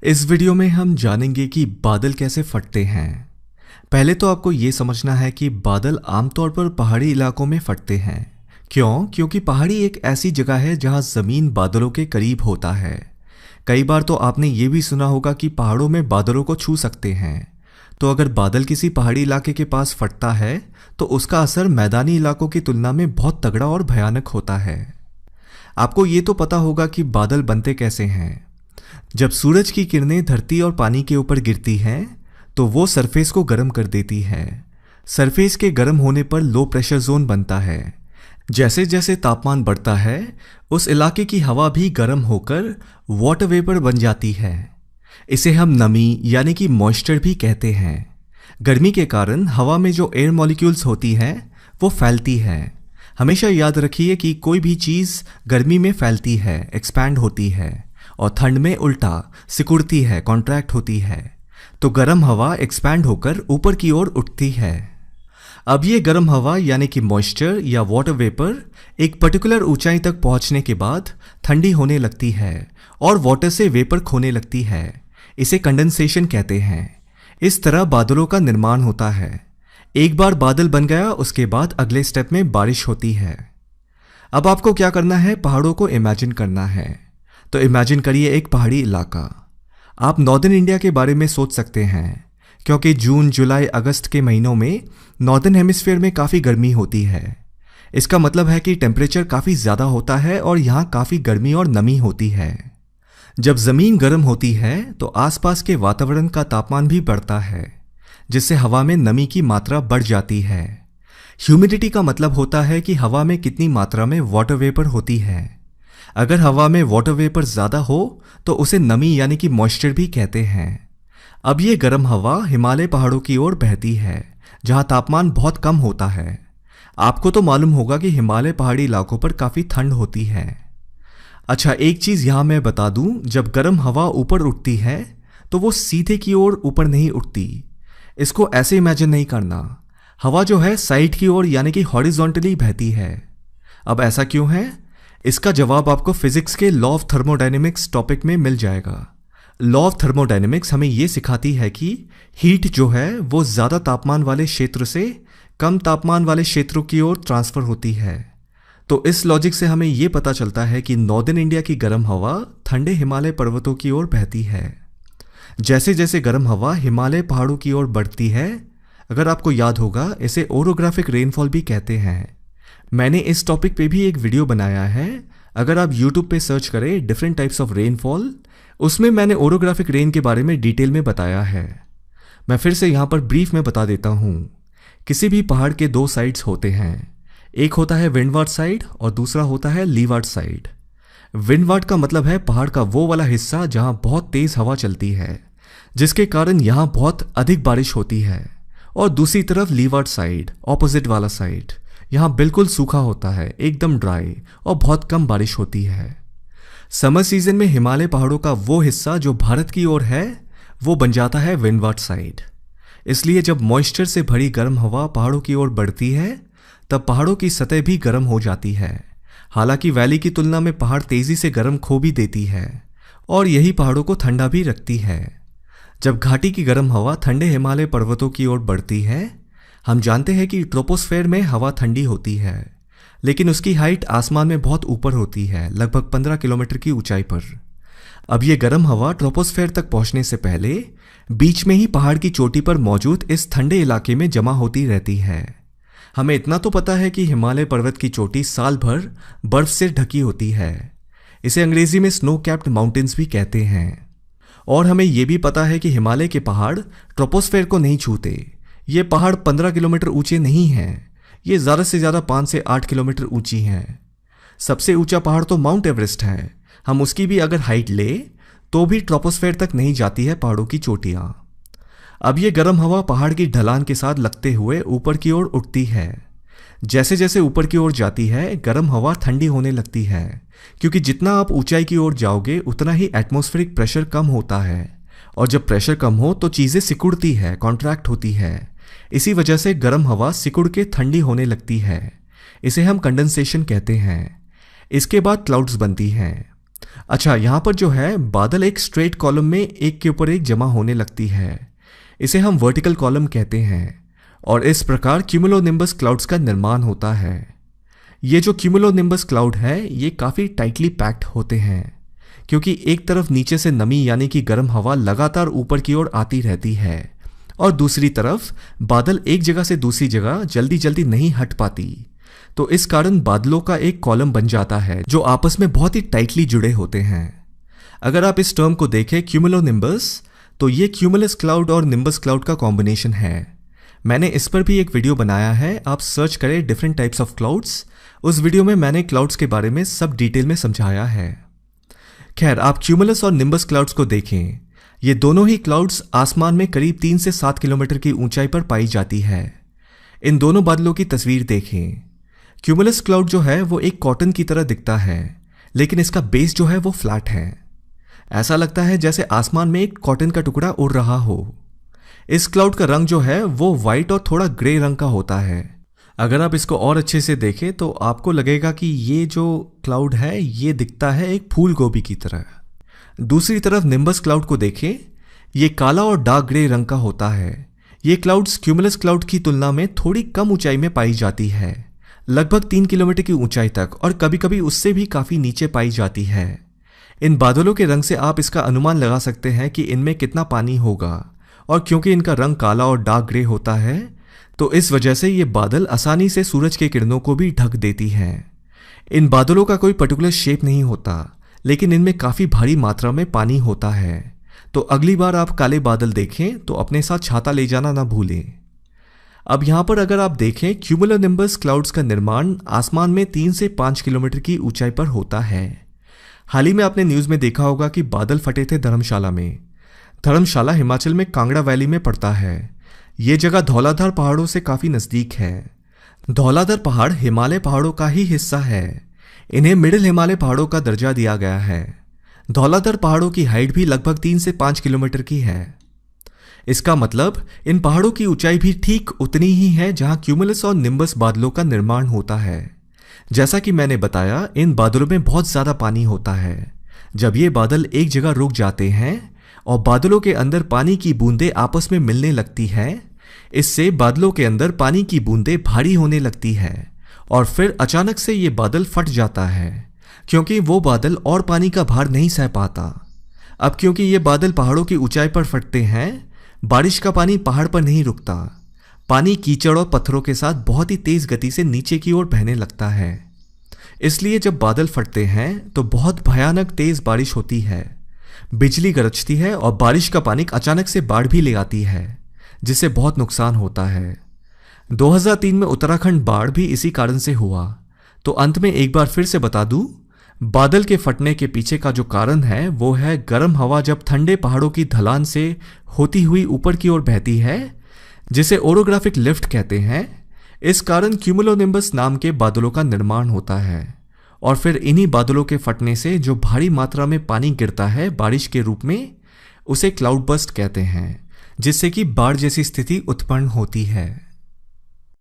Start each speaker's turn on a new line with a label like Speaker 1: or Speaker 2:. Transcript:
Speaker 1: इस वीडियो में हम जानेंगे कि बादल कैसे फटते हैं। पहले तो आपको ये समझना है कि बादल आमतौर पर पहाड़ी इलाकों में फटते हैं। क्योंकि पहाड़ी एक ऐसी जगह है जहां जमीन बादलों के करीब होता है। कई बार तो आपने ये भी सुना होगा कि पहाड़ों में बादलों को छू सकते हैं। तो अगर बादल किसी पहाड़ी इलाके के पास फटता है तो उसका असर मैदानी इलाकों की तुलना में बहुत तगड़ा और भयानक होता है। आपको ये तो पता होगा कि बादल बनते कैसे हैं। जब सूरज की किरणें धरती और पानी के ऊपर गिरती हैं तो वो सरफेस को गर्म कर देती है। सरफेस के गर्म होने पर लो प्रेशर जोन बनता है। जैसे जैसे तापमान बढ़ता है उस इलाके की हवा भी गर्म होकर वाटर वेपर बन जाती है। इसे हम नमी यानी कि मॉइस्चर भी कहते हैं। गर्मी के कारण हवा में जो एयर मॉलिक्यूल्स होती हैं वो फैलती है। हमेशा याद रखिए कि कोई भी चीज़ गर्मी में फैलती है, एक्सपैंड होती है, और ठंड में उल्टा सिकुड़ती है, कॉन्ट्रैक्ट होती है। तो गर्म हवा एक्सपैंड होकर ऊपर की ओर उठती है। अब ये गर्म हवा यानी कि मॉइस्चर या वाटर वेपर एक पर्टिकुलर ऊंचाई तक पहुंचने के बाद ठंडी होने लगती है और वाटर से वेपर खोने लगती है। इसे कंडेंसेशन कहते हैं। इस तरह बादलों का निर्माण होता है। एक बार बादल बन गया उसके बाद अगले स्टेप में बारिश होती है। अब आपको क्या करना है, पहाड़ों को इमेजिन करना है। तो इमेजिन करिए एक पहाड़ी इलाका। आप नॉर्दर्न इंडिया के बारे में सोच सकते हैं क्योंकि जून, जुलाई, अगस्त के महीनों में नॉर्दर्न हेमिस्फीयर में काफ़ी गर्मी होती है। इसका मतलब है कि टेम्परेचर काफ़ी ज़्यादा होता है और यहाँ काफ़ी गर्मी और नमी होती है। जब ज़मीन गर्म होती है तो आसपास के वातावरण का तापमान भी बढ़ता है, जिससे हवा में नमी की मात्रा बढ़ जाती है। ह्यूमिडिटी का मतलब होता है कि हवा में कितनी मात्रा में वाटर वेपर होती है। अगर हवा में वाटर वेपर ज़्यादा हो तो उसे नमी यानी कि मॉइस्चर भी कहते हैं। अब ये गर्म हवा हिमालय पहाड़ों की ओर बहती है जहाँ तापमान बहुत कम होता है। आपको तो मालूम होगा कि हिमालय पहाड़ी इलाकों पर काफ़ी ठंड होती है। अच्छा, एक चीज़ यहाँ मैं बता दूँ, जब गर्म हवा ऊपर उठती है तो वो सीधे की ओर ऊपर नहीं उठती। इसको ऐसे इमेजिन नहीं करना। हवा जो है साइड की ओर यानी कि हॉरिजॉन्टली बहती है। अब ऐसा क्यों है? इसका जवाब आपको फिजिक्स के लॉ ऑफ थर्मोडायनेमिक्स टॉपिक में मिल जाएगा। लॉ ऑफ थर्मोडायनेमिक्स हमें ये सिखाती है कि हीट जो है वो ज़्यादा तापमान वाले क्षेत्र से कम तापमान वाले क्षेत्रों की ओर ट्रांसफ़र होती है। तो इस लॉजिक से हमें ये पता चलता है कि नॉर्दर्न इंडिया की गर्म हवा ठंडे हिमालय पर्वतों की ओर बहती है। जैसे जैसे गर्म हवा हिमालय पहाड़ों की ओर बढ़ती है, अगर आपको याद होगा, इसे ओरोग्राफिक रेनफॉल भी कहते हैं। मैंने इस टॉपिक पे भी एक वीडियो बनाया है। अगर आप YouTube पे सर्च करें डिफरेंट टाइप्स ऑफ रेनफॉल, उसमें मैंने ओरोग्राफिक रेन के बारे में डिटेल में बताया है। मैं फिर से यहाँ पर ब्रीफ में बता देता हूँ। किसी भी पहाड़ के दो साइड्स होते हैं। एक होता है विंडवार्ड साइड और दूसरा होता है लीवार्ड साइड। विंडवार्ड का मतलब है पहाड़ का वो वाला हिस्सा जहाँ बहुत तेज हवा चलती है, जिसके कारण यहाँ बहुत अधिक बारिश होती है। और दूसरी तरफ लीवार्ड साइड, ऑपोजिट वाला साइड, यहाँ बिल्कुल सूखा होता है, एकदम ड्राई, और बहुत कम बारिश होती है। समर सीजन में हिमालय पहाड़ों का वो हिस्सा जो भारत की ओर है वो बन जाता है विंडवार्ड साइड। इसलिए जब मॉइस्चर से भरी गर्म हवा पहाड़ों की ओर बढ़ती है तब पहाड़ों की सतह भी गर्म हो जाती है। हालांकि वैली की तुलना में पहाड़ तेजी से गर्म खो भी देती है और यही पहाड़ों को ठंडा भी रखती है। जब घाटी की गर्म हवा ठंडे हिमालय पर्वतों की ओर बढ़ती है, हम जानते हैं कि ट्रोपोस्फेयर में हवा ठंडी होती है, लेकिन उसकी हाइट आसमान में बहुत ऊपर होती है, लगभग 15 किलोमीटर की ऊंचाई पर। अब ये गर्म हवा ट्रोपोस्फेयर तक पहुंचने से पहले बीच में ही पहाड़ की चोटी पर मौजूद इस ठंडे इलाके में जमा होती रहती है। हमें इतना तो पता है कि हिमालय पर्वत की चोटी साल भर बर्फ से ढकी होती है। इसे अंग्रेजी में स्नो कैप्ड माउंटेन्स भी कहते हैं। और हमें यह भी पता है कि हिमालय के पहाड़ ट्रोपोस्फेयर को नहीं छूते। ये पहाड़ 15 किलोमीटर ऊंचे नहीं हैं, ये ज़्यादा से ज़्यादा 5 से 8 किलोमीटर ऊंची हैं। सबसे ऊंचा पहाड़ तो माउंट एवरेस्ट है। हम उसकी भी अगर हाइट ले तो भी ट्रोपोस्फेयर तक नहीं जाती है पहाड़ों की चोटियाँ। अब ये गर्म हवा पहाड़ की ढलान के साथ लगते हुए ऊपर की ओर उठती है। जैसे जैसे ऊपर की ओर जाती है गर्म हवा ठंडी होने लगती है, क्योंकि जितना आप ऊंचाई की ओर जाओगे उतना ही एटमॉस्फेरिक प्रेशर कम होता है, और जब प्रेशर कम हो तो चीज़ें सिकुड़ती है, कॉन्ट्रैक्ट होती है। इसी वजह से गर्म हवा सिकुड़ के ठंडी होने लगती है। इसे हम कंडेंसेशन कहते हैं। इसके बाद क्लाउड्स बनती हैं। अच्छा, यहाँ पर जो है बादल एक स्ट्रेट कॉलम में एक के ऊपर एक जमा होने लगती है। इसे हम वर्टिकल कॉलम कहते हैं और इस प्रकार क्यूमुलोनिम्बस क्लाउड्स का निर्माण होता है। ये जो क्यूमुलोनिम्बस क्लाउड है ये काफ़ी टाइटली पैक्ड होते हैं क्योंकि एक तरफ नीचे से नमी यानी कि गर्म हवा लगातार ऊपर की ओर आती रहती है और दूसरी तरफ बादल एक जगह से दूसरी जगह जल्दी जल्दी नहीं हट पाती। तो इस कारण बादलों का एक कॉलम बन जाता है जो आपस में बहुत ही टाइटली जुड़े होते हैं। अगर आप इस टर्म को देखें क्यूमुलोनिम्बस, तो ये क्यूमुलस क्लाउड और निम्बस क्लाउड का कॉम्बिनेशन है। मैंने इस पर भी एक वीडियो बनाया है, आप सर्च करें डिफरेंट टाइप्स ऑफ क्लाउड्स। उस वीडियो में मैंने क्लाउड्स के बारे में सब डिटेल में समझाया है। खैर, आप क्यूमुलस और निम्बस क्लाउड्स को देखें। ये दोनों ही क्लाउड्स आसमान में करीब 3 से 7 किलोमीटर की ऊंचाई पर पाई जाती है। इन दोनों बादलों की तस्वीर देखें। क्यूमुलस क्लाउड जो है वो एक कॉटन की तरह दिखता है, लेकिन इसका बेस जो है वो फ्लैट है। ऐसा लगता है जैसे आसमान में एक कॉटन का टुकड़ा उड़ रहा हो। इस क्लाउड का रंग जो है वो वाइट और थोड़ा ग्रे रंग का होता है। अगर आप इसको और अच्छे से देखें तो आपको लगेगा कि ये जो क्लाउड है ये दिखता है एक फूल गोभी की तरह। दूसरी तरफ निम्बस क्लाउड को देखें, ये काला और डार्क ग्रे रंग का होता है। ये क्लाउड्स क्यूमुलस क्लाउड की तुलना में थोड़ी कम ऊंचाई में पाई जाती है, लगभग 3 किलोमीटर की ऊंचाई तक, और कभी कभी उससे भी काफ़ी नीचे पाई जाती है। इन बादलों के रंग से आप इसका अनुमान लगा सकते हैं कि इनमें कितना पानी होगा, और क्योंकि इनका रंग काला और डार्क ग्रे होता है तो इस वजह से ये बादल आसानी से सूरज के किरणों को भी ढक देती हैं। इन बादलों का कोई पर्टिकुलर शेप नहीं होता, लेकिन इनमें काफ़ी भारी मात्रा में पानी होता है। तो अगली बार आप काले बादल देखें तो अपने साथ छाता ले जाना ना भूलें। अब यहाँ पर अगर आप देखें, क्यूमुलोनिम्बस क्लाउड्स का निर्माण आसमान में 3 से 5 किलोमीटर की ऊंचाई पर होता है। हाल ही में आपने न्यूज़ में देखा होगा कि बादल फटे थे धर्मशाला में। धर्मशाला हिमाचल में कांगड़ा वैली में पड़ता है। ये जगह धौलाधार पहाड़ों से काफ़ी नज़दीक है। धौलाधार पहाड़ हिमालय पहाड़ों का ही हिस्सा है। इन्हें मिडिल हिमालय पहाड़ों का दर्जा दिया गया है। धौलाधार पहाड़ों की हाइट भी लगभग 3 से 5 किलोमीटर की है। इसका मतलब इन पहाड़ों की ऊंचाई भी ठीक उतनी ही है जहां क्यूमुलस और निम्बस बादलों का निर्माण होता है। जैसा कि मैंने बताया, इन बादलों में बहुत ज़्यादा पानी होता है। जब ये बादल एक जगह रुक जाते हैं और बादलों के अंदर पानी की बूंदें आपस में मिलने लगती है, इससे बादलों के अंदर पानी की बूंदें भारी होने लगती है और फिर अचानक से ये बादल फट जाता है क्योंकि वो बादल और पानी का भार नहीं सह पाता। अब क्योंकि ये बादल पहाड़ों की ऊंचाई पर फटते हैं, बारिश का पानी पहाड़ पर नहीं रुकता। पानी कीचड़ और पत्थरों के साथ बहुत ही तेज गति से नीचे की ओर बहने लगता है। इसलिए जब बादल फटते हैं तो बहुत भयानक तेज बारिश होती है, बिजली गरजती है और बारिश का पानी अचानक से बाढ़ भी ले आती है, जिससे बहुत नुकसान होता है। 2003 में उत्तराखंड बाढ़ भी इसी कारण से हुआ। तो अंत में एक बार फिर से बता दूं, बादल के फटने के पीछे का जो कारण है वो है गर्म हवा जब ठंडे पहाड़ों की ढलान से होती हुई ऊपर की ओर बहती है, जिसे ओरोग्राफिक लिफ्ट कहते हैं। इस कारण क्यूमुलोनिम्बस नाम के बादलों का निर्माण होता है और फिर इन्हीं बादलों के फटने से जो भारी मात्रा में पानी गिरता है बारिश के रूप में, उसे क्लाउड बर्स्ट कहते हैं, जिससे कि बाढ़ जैसी स्थिति उत्पन्न होती है।